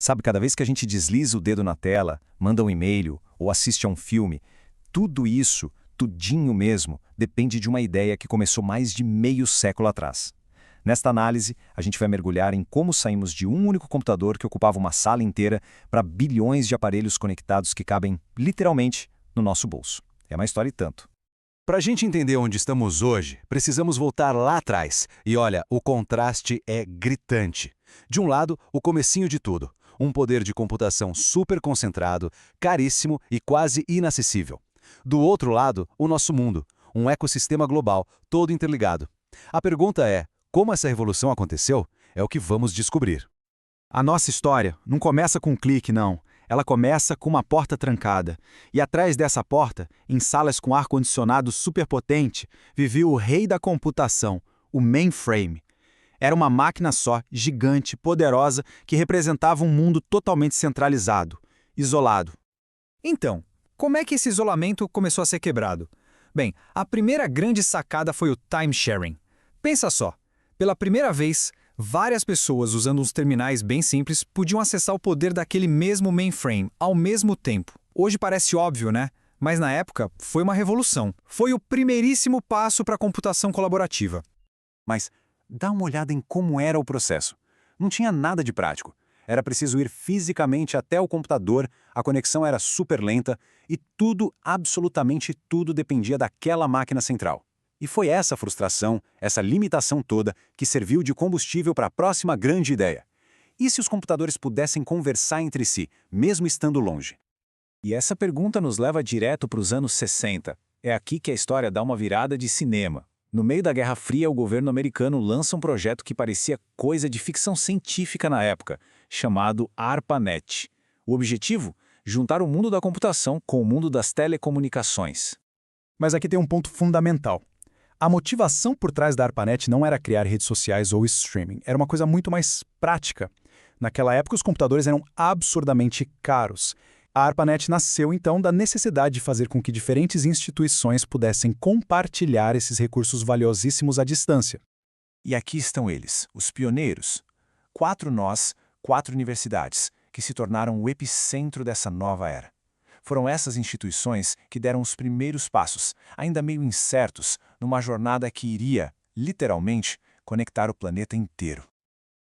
Sabe, cada vez que a gente desliza o dedo na tela, manda um e-mail ou assiste a um filme, tudo isso, tudinho mesmo, depende de uma ideia que começou mais de meio século atrás. Nesta análise, a gente vai mergulhar em como saímos de um único computador que ocupava uma sala inteira para bilhões de aparelhos conectados que cabem, literalmente, no nosso bolso. É uma história e tanto. Para a gente entender onde estamos hoje, precisamos voltar lá atrás. E olha, o contraste é gritante. De um lado, o comecinho de tudo. Um poder de computação super concentrado, caríssimo e quase inacessível. Do outro lado, o nosso mundo, um ecossistema global, todo interligado. A pergunta é, como essa revolução aconteceu? É o que vamos descobrir. A nossa história não começa com um clique, não. Ela começa com uma porta trancada. E atrás dessa porta, em salas com ar-condicionado superpotente, vivia o rei da computação, o mainframe. Era uma máquina só, gigante, poderosa, que representava um mundo totalmente centralizado, isolado. Então, como é que esse isolamento começou a ser quebrado? Bem, a primeira grande sacada foi o time-sharing. Pensa só, pela primeira vez, várias pessoas usando uns terminais bem simples podiam acessar o poder daquele mesmo mainframe ao mesmo tempo. Hoje parece óbvio, né? Mas na época foi uma revolução. Foi o primeiríssimo passo para a computação colaborativa. Mas dá uma olhada em como era o processo. Não tinha nada de prático. Era preciso ir fisicamente até o computador, a conexão era super lenta e tudo, absolutamente tudo, dependia daquela máquina central. E foi essa frustração, essa limitação toda, que serviu de combustível para a próxima grande ideia. E se os computadores pudessem conversar entre si, mesmo estando longe? E essa pergunta nos leva direto para os anos 60. É aqui que a história dá uma virada de cinema. No meio da Guerra Fria, o governo americano lança um projeto que parecia coisa de ficção científica na época, chamado ARPANET. O objetivo? Juntar o mundo da computação com o mundo das telecomunicações. Mas aqui tem um ponto fundamental. A motivação por trás da ARPANET não era criar redes sociais ou streaming, era uma coisa muito mais prática. Naquela época, os computadores eram absurdamente caros. A ARPANET nasceu, então, da necessidade de fazer com que diferentes instituições pudessem compartilhar esses recursos valiosíssimos à distância. E aqui estão eles, os pioneiros. 4 nós, 4 universidades, que se tornaram o epicentro dessa nova era. Foram essas instituições que deram os primeiros passos, ainda meio incertos, numa jornada que iria, literalmente, conectar o planeta inteiro.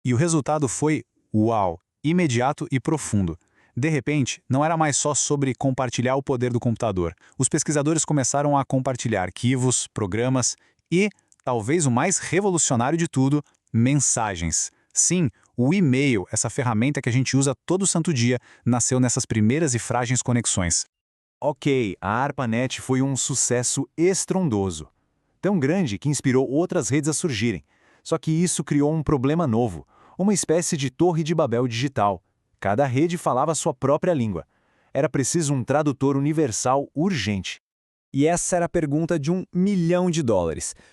E o resultado foi, uau, imediato e profundo. De repente, não era mais só sobre compartilhar o poder do computador. Os pesquisadores começaram a compartilhar arquivos, programas e, talvez o mais revolucionário de tudo, mensagens. Sim, o e-mail, essa ferramenta que a gente usa todo santo dia, nasceu nessas primeiras e frágeis conexões. Ok, a ARPANET foi um sucesso estrondoso. Tão grande que inspirou outras redes a surgirem. Só que isso criou um problema novo, uma espécie de torre de Babel digital. Cada rede falava sua própria língua. Era preciso um tradutor universal urgente. E essa era a pergunta de $1 milhão.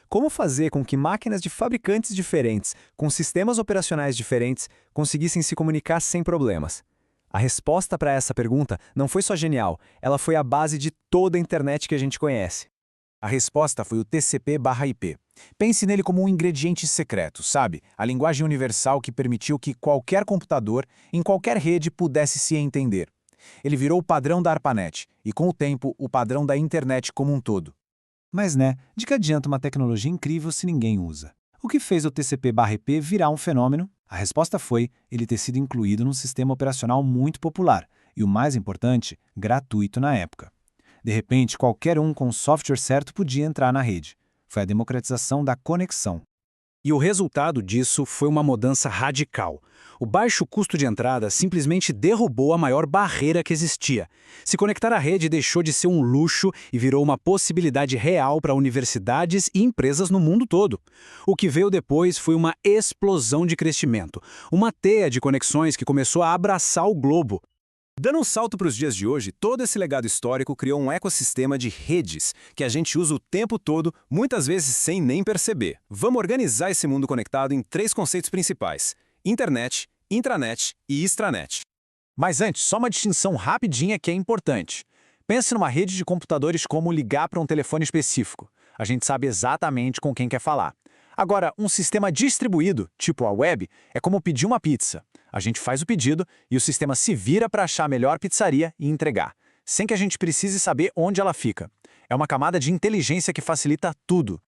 Como fazer com que máquinas de fabricantes diferentes, com sistemas operacionais diferentes, conseguissem se comunicar sem problemas? A resposta para essa pergunta não foi só genial, ela foi a base de toda a internet que a gente conhece. A resposta foi o TCP/IP. Pense nele como um ingrediente secreto, sabe? A linguagem universal que permitiu que qualquer computador, em qualquer rede, pudesse se entender. Ele virou o padrão da ARPANET e, com o tempo, o padrão da internet como um todo. Mas de que adianta uma tecnologia incrível se ninguém usa? O que fez o TCP/IP virar um fenômeno? A resposta foi ele ter sido incluído num sistema operacional muito popular e, o mais importante, gratuito na época. De repente, qualquer um com o software certo podia entrar na rede. Foi a democratização da conexão. E o resultado disso foi uma mudança radical. O baixo custo de entrada simplesmente derrubou a maior barreira que existia. Se conectar à rede deixou de ser um luxo e virou uma possibilidade real para universidades e empresas no mundo todo. O que veio depois foi uma explosão de crescimento, uma teia de conexões que começou a abraçar o globo. Dando um salto para os dias de hoje, todo esse legado histórico criou um ecossistema de redes que a gente usa o tempo todo, muitas vezes sem nem perceber. Vamos organizar esse mundo conectado em 3 conceitos principais: internet, intranet e extranet. Mas antes, só uma distinção rapidinha que é importante. Pense numa rede de computadores como ligar para um telefone específico. A gente sabe exatamente com quem quer falar. Agora, um sistema distribuído, tipo a web, é como pedir uma pizza. A gente faz o pedido e o sistema se vira para achar a melhor pizzaria e entregar, sem que a gente precise saber onde ela fica. É uma camada de inteligência que facilita tudo.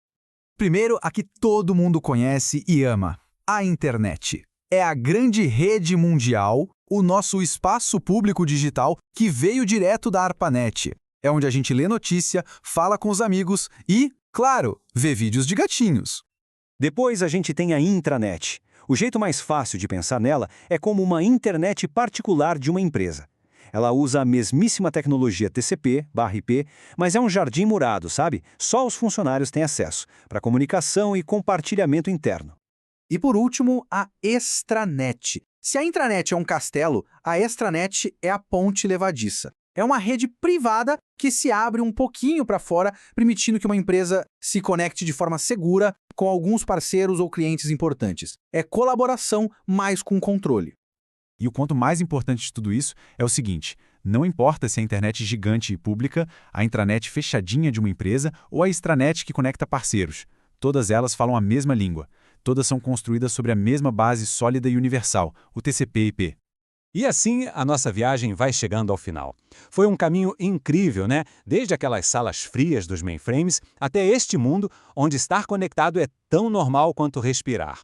Primeiro, a que todo mundo conhece e ama: a internet. É a grande rede mundial, o nosso espaço público digital que veio direto da ARPANET. É onde a gente lê notícia, fala com os amigos e, claro, vê vídeos de gatinhos. Depois a gente tem a intranet. O jeito mais fácil de pensar nela é como uma internet particular de uma empresa. Ela usa a mesmíssima tecnologia TCP/IP, mas é um jardim murado, sabe? Só os funcionários têm acesso, para comunicação e compartilhamento interno. E por último, a extranet. Se a intranet é um castelo, a extranet é a ponte levadiça. É uma rede privada que se abre um pouquinho para fora, permitindo que uma empresa se conecte de forma segura com alguns parceiros ou clientes importantes. É colaboração, mais com controle. E o ponto mais importante de tudo isso é o seguinte: não importa se é a internet gigante e pública, a intranet fechadinha de uma empresa ou a extranet que conecta parceiros. Todas elas falam a mesma língua. Todas são construídas sobre a mesma base sólida e universal, o TCP/IP. E assim, a nossa viagem vai chegando ao final. Foi um caminho incrível, né? Desde aquelas salas frias dos mainframes até este mundo onde estar conectado é tão normal quanto respirar.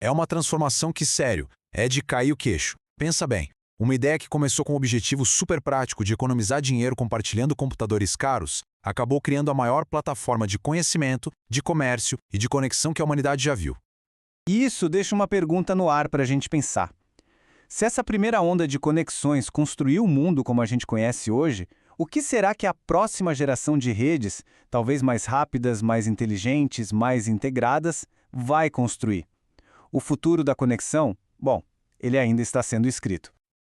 É uma transformação que, sério, é de cair o queixo. Pensa bem, uma ideia que começou com um objetivo super prático de economizar dinheiro compartilhando computadores caros, acabou criando a maior plataforma de conhecimento, de comércio e de conexão que a humanidade já viu. Isso deixa uma pergunta no ar para a gente pensar. Se essa primeira onda de conexões construiu o mundo como a gente conhece hoje, o que será que a próxima geração de redes, talvez mais rápidas, mais inteligentes, mais integradas, vai construir? O futuro da conexão? Bom, ele ainda está sendo escrito.